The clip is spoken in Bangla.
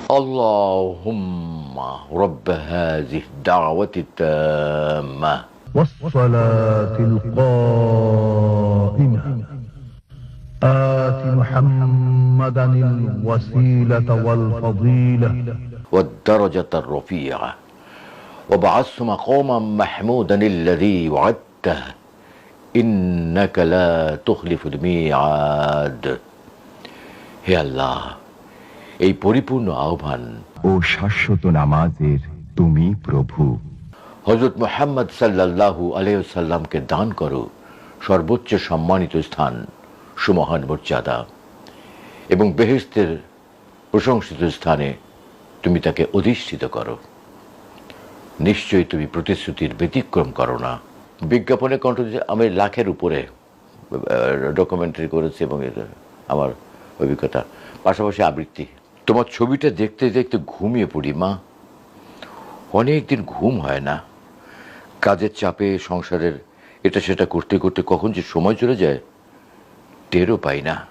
اللهم رب هذه الدعوة التامة والصلاة القائمة آت محمدا الوسيلة والفضيلة والدرجة الرفيعة وابعثه مقاما محمودا الذي وعدته إنك لا تخلف الميعاد. হে আল্লাহ, এই পরিপূর্ণ আহ্বান ও শাশ্বত নামাজের তুমি প্রভু। হযরত মুহাম্মদ সাল্লাল্লাহু আলাইহি ওয়াসাল্লামকে দান করো সর্বোচ্চ সম্মানিত স্থান, সুমহান মর্যাদা, এবং বেহেশতের প্রশংসিত স্থানে তুমি তাকে অধিষ্ঠিত করো। নিশ্চয়ই তুমি প্রতিশ্রুতির ব্যতিক্রম করো না। বিজ্ঞাপনে কণ্ঠ দিয়ে আমি লাখের উপরে ডকুমেন্টারি করেছি এবং আমার অভিজ্ঞতা, পাশাপাশি আবৃত্তি। তোমার ছবিটা দেখতে দেখতে ঘুমিয়ে পড়ি মা। অনেক দিন ঘুম হয় না। কাজের চাপে, সংসারের এটা সেটা করতে করতে কখন যে সময় চলে যায় টেরও পাই না।